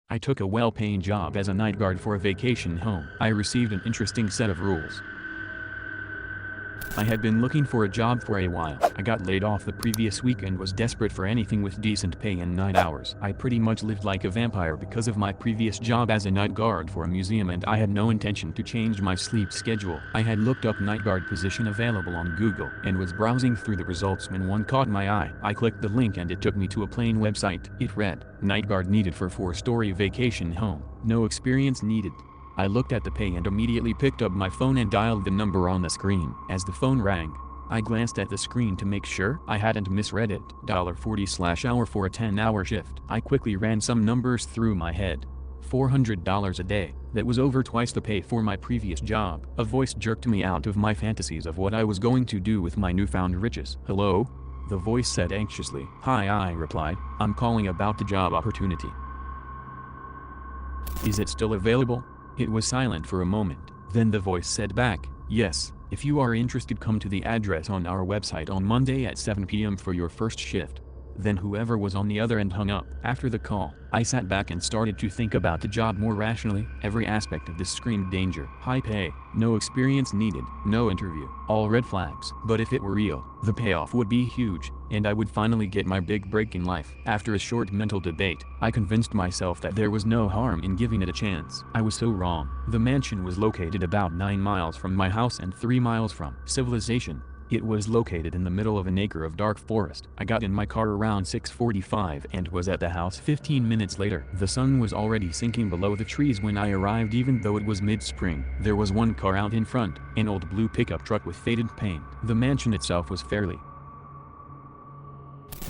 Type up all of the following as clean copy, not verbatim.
I took a well-paying job as a night guard for a vacation home. I received an interesting set of rules. I had been looking for a job for a while. I got laid off the previous week and was desperate for anything with decent pay and night hours. I pretty much lived like a vampire because of my previous job as a night guard for a museum, and I had no intention to change my sleep schedule. I had looked up night guard position available on Google and was browsing through the results when one caught my eye. I clicked the link and it took me to a plain website. It read, "Night guard needed for 4-story vacation home. No experience needed." I looked at the pay and immediately picked up my phone and dialed the number on the screen. As the phone rang, I glanced at the screen to make sure I hadn't misread it. $40/hour for a 10-hour shift. I quickly ran some numbers through my head. $400 a day. That was over twice the pay for my previous job. A voice jerked me out of my fantasies of what I was going to do with my newfound riches. "Hello?" the voice said anxiously. "Hi," I replied. "I'm calling about the job opportunity. Is it still available?" It was silent for a moment. Then the voice said back, "Yes, if you are interested, come to the address on our website on Monday at 7 p.m. for your first shift." Then whoever was on the other end hung up. After the call, I sat back and started to think about the job more rationally. Every aspect of this screamed danger. High pay, no experience needed, no interview, all red flags. But if it were real, the payoff would be huge, and I would finally get my big break in life. After a short mental debate, I convinced myself that there was no harm in giving it a chance. I was so wrong. The mansion was located about 9 miles from my house and 3 miles from civilization. It was located in the middle of an acre of dark forest. I got in my car around 6:45 and was at the house 15 minutes later. The sun was already sinking below the trees when I arrived, even though it was mid-spring. There was one car out in front, an old blue pickup truck with faded paint. The mansion itself was fairly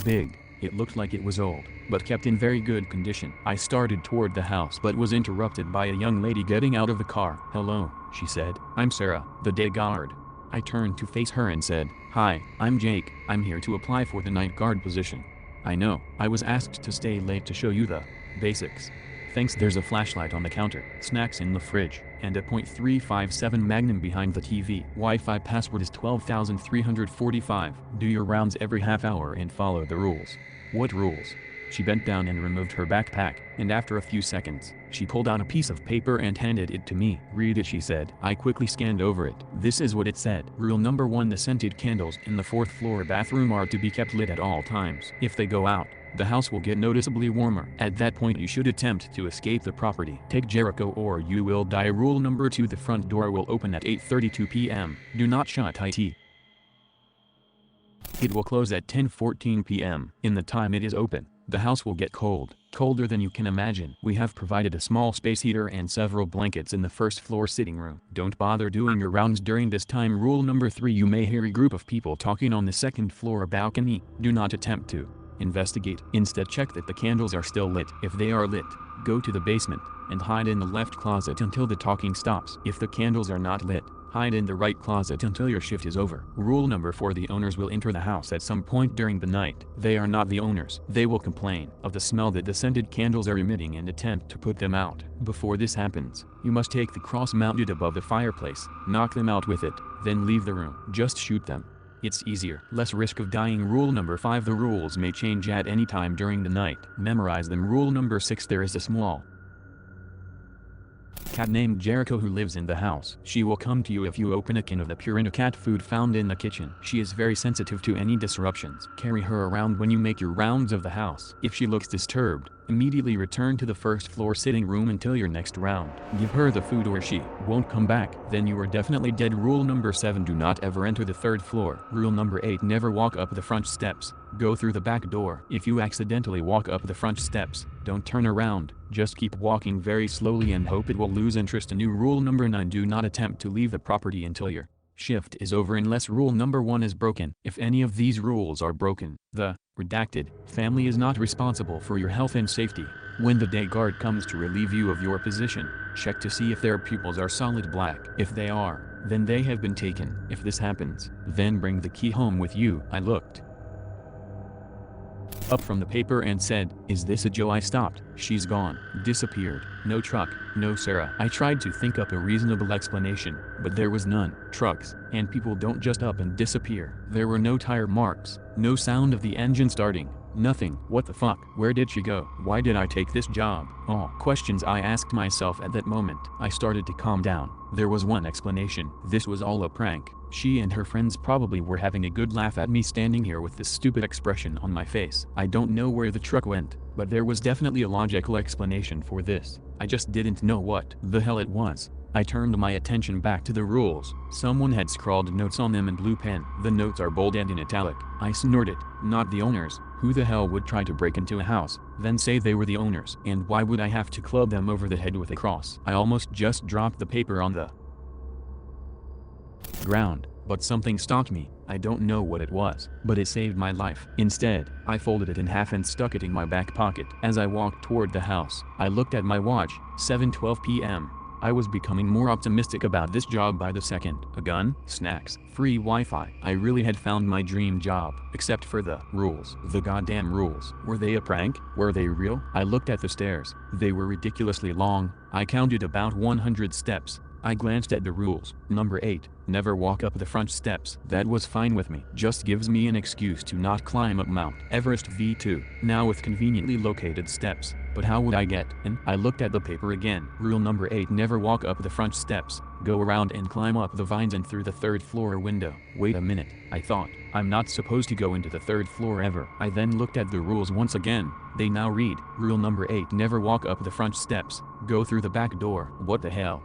big. It looked like it was old, but kept in very good condition. I started toward the house but was interrupted by a young lady getting out of the car. "Hello," she said. "I'm Sarah, the day guard." I turned to face her and said, "Hi, I'm Jake. I'm here to apply for the night guard position." "I know. I was asked to stay late to show you the basics." "Thanks." There's a flashlight on the counter, snacks in the fridge, and a .357 Magnum behind the TV. Wi-Fi password is 12,345. Do your rounds every half hour and follow the rules." "What rules?" She bent down and removed her backpack, and after a few seconds, she pulled out a piece of paper and handed it to me. "Read it," she said. I quickly scanned over it. This is what it said. Rule number 1: the scented candles in the 4th floor bathroom are to be kept lit at all times. If they go out, the house will get noticeably warmer. At that point you should attempt to escape the property. Take Jericho or you will die. Rule number 2: the front door will open at 8:32 p.m. Do not shut it. It will close at 10:14 p.m. In the time it is open, the house will get cold, colder than you can imagine. We have provided a small space heater and several blankets in the 1st floor sitting room. Don't bother doing your rounds during this time. Rule number 3: you may hear a group of people talking on the 2nd floor balcony. Do not attempt to investigate. Instead, check that the candles are still lit. If they are lit, go to the basement and hide in the left closet until the talking stops. If the candles are not lit, hide in the right closet until your shift is over. Rule number 4: the owners will enter the house at some point during the night. They are not the owners. They will complain of the smell that the scented candles are emitting and attempt to put them out. Before this happens, you must take the cross mounted above the fireplace, knock them out with it, then leave the room. Just shoot them. It's easier, less risk of dying. Rule number 5: the rules may change at any time during the night. Memorize them. Rule number 6: there is a small cat named Jericho who lives in the house. She will come to you if you open a can of the Purina cat food found in the kitchen. She is very sensitive to any disruptions. Carry her around when you make your rounds of the house. If she looks disturbed, immediately return to the 1st floor sitting room until your next round. Give her the food or she won't come back. Then you are definitely dead. Rule number 7: do not ever enter the 3rd floor. Rule number 8: never walk up the front steps. Go through the back door. If you accidentally walk up the front steps, don't turn around. Just keep walking very slowly and hope it will lose interest in you. Rule number 9: do not attempt to leave the property until your shift is over unless rule number 1 is broken. If any of these rules are broken, the redacted family is not responsible for your health and safety. When the day guard comes to relieve you of your position, check to see if their pupils are solid black. If they are, then they have been taken. If this happens, then bring the key home with you. I looked up from the paper and said, "Is this a Joe?" I stopped. "She's gone. Disappeared. No truck, no Sarah." I tried to think up a reasonable explanation, but there was none. Trucks and people don't just up and disappear. There were no tire marks, no sound of the engine starting, Nothing. What the fuck? Where did she go? Why did I take this job? All questions I asked myself at that moment. I started to calm down. There was one explanation. This was all a prank. She and her friends probably were having a good laugh at me standing here with this stupid expression on my face. I don't know where the truck went, but there was definitely a logical explanation for this. I just didn't know what the hell it was. I turned my attention back to the rules. Someone had scrawled notes on them in blue pen. The notes are bold and in italic. I snorted. Not the owners. Who the hell would try to break into a house, then say they were the owners? And why would I have to club them over the head with a cross? I almost just dropped the paper on the ground, but something stopped me. I don't know what it was, but it saved my life. Instead, I folded it in half and stuck it in my back pocket. As I walked toward the house, I looked at my watch, 7:12 p.m. I was becoming more optimistic about this job by the second. A gun, snacks, free Wi-Fi. I really had found my dream job, except for the rules. The goddamn rules. Were they a prank? Were they real? I looked at the stairs. They were ridiculously long. I counted about 100 steps. I glanced at the rules. Number 8, never walk up the front steps. That was fine with me. Just gives me an excuse to not climb up Mount Everest V2, now with conveniently located steps. But how would I get in? I looked at the paper again. Rule number 8, never walk up the front steps. Go around and climb up the vines and through the 3rd floor window. Wait a minute, I thought. I'm not supposed to go into the 3rd floor ever. I then looked at the rules once again. They now read, rule number 8, never walk up the front steps. Go through the back door. What the hell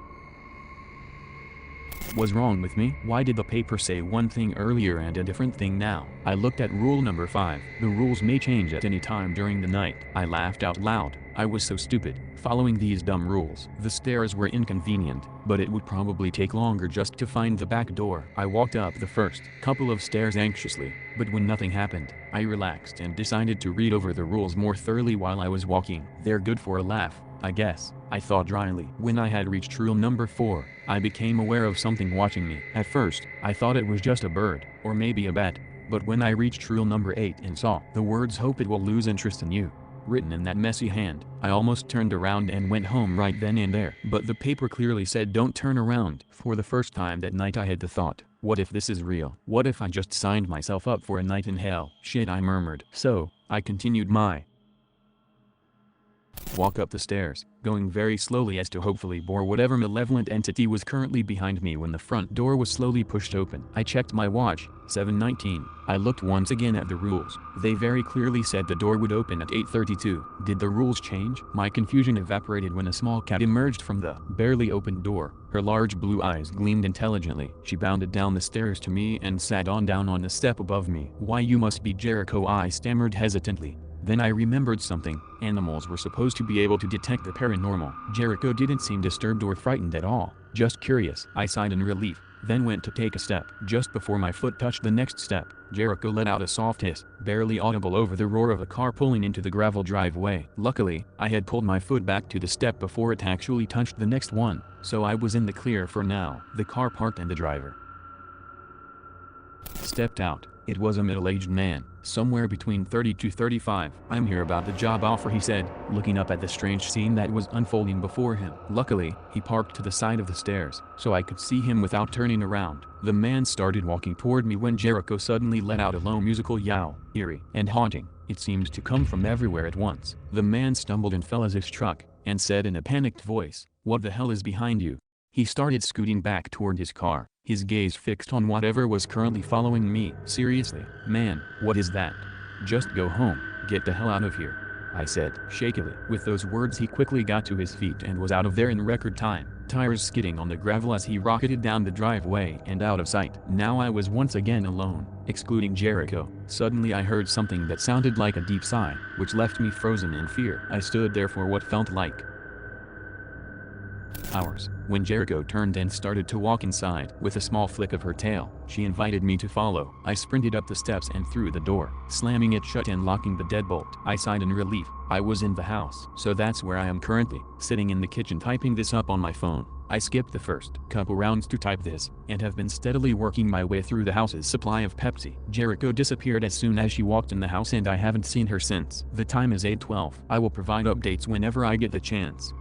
was wrong with me? Why did the paper say one thing earlier and a different thing now? I looked at rule number 5. The rules may change at any time during the night. I laughed out loud. I was so stupid, following these dumb rules. The stairs were inconvenient, but it would probably take longer just to find the back door. I walked up the first couple of stairs anxiously, but when nothing happened, I relaxed and decided to read over the rules more thoroughly while I was walking. They're good for a laugh, I guess, I thought dryly. When I had reached rule number 4, I became aware of something watching me. At first, I thought it was just a bird, or maybe a bat, but when I reached rule number 8 and saw the words "hope it will lose interest in you" written in that messy hand, I almost turned around and went home right then and there. But the paper clearly said don't turn around. For the first time that night I had the thought, what if this is real? What if I just signed myself up for a night in hell? Shit, I murmured. So, I continued my walk up the stairs, going very slowly as to hopefully bore whatever malevolent entity was currently behind me when the front door was slowly pushed open. I checked my watch, 7:19. I looked once again at the rules. They very clearly said the door would open at 8:32. Did the rules change? My confusion evaporated when a small cat emerged from the barely opened door. Her large blue eyes gleamed intelligently. She bounded down the stairs to me and sat down on the step above me. "Why, you must be Jericho," I stammered hesitantly. Then I remembered something. Animals were supposed to be able to detect the paranormal. Jericho didn't seem disturbed or frightened at all, just curious. I sighed in relief, then went to take a step. Just before my foot touched the next step, Jericho let out a soft hiss, barely audible over the roar of a car pulling into the gravel driveway. Luckily, I had pulled my foot back to the step before it actually touched the next one, so I was in the clear for now. The car parked and the driver stepped out. It was a middle-aged man, somewhere between 30 to 35. "I'm here about the job offer," he said, looking up at the strange scene that was unfolding before him. Luckily, he parked to the side of the stairs, so I could see him without turning around. The man started walking toward me when Jericho suddenly let out a low musical yowl, eerie and haunting. It seemed to come from everywhere at once. The man stumbled and fell as if struck, and said in a panicked voice, "What the hell is behind you?" He started scooting back toward his car, his gaze fixed on whatever was currently following me. "Seriously, man, what is that? Just go home, get the hell out of here," I said, shakily. With those words he quickly got to his feet and was out of there in record time, tires skidding on the gravel as he rocketed down the driveway and out of sight. Now I was once again alone, excluding Jericho. Suddenly I heard something that sounded like a deep sigh, which left me frozen in fear. I stood there for what felt like hours, when Jericho turned and started to walk inside. With a small flick of her tail, she invited me to follow. I sprinted up the steps and through the door, slamming it shut and locking the deadbolt. I sighed in relief. I was in the house. So that's where I am currently, sitting in the kitchen typing this up on my phone. I skipped the first couple rounds to type this, and have been steadily working my way through the house's supply of Pepsi. Jericho disappeared as soon as she walked in the house and I haven't seen her since. The time is 8:12. I will provide updates whenever I get the chance.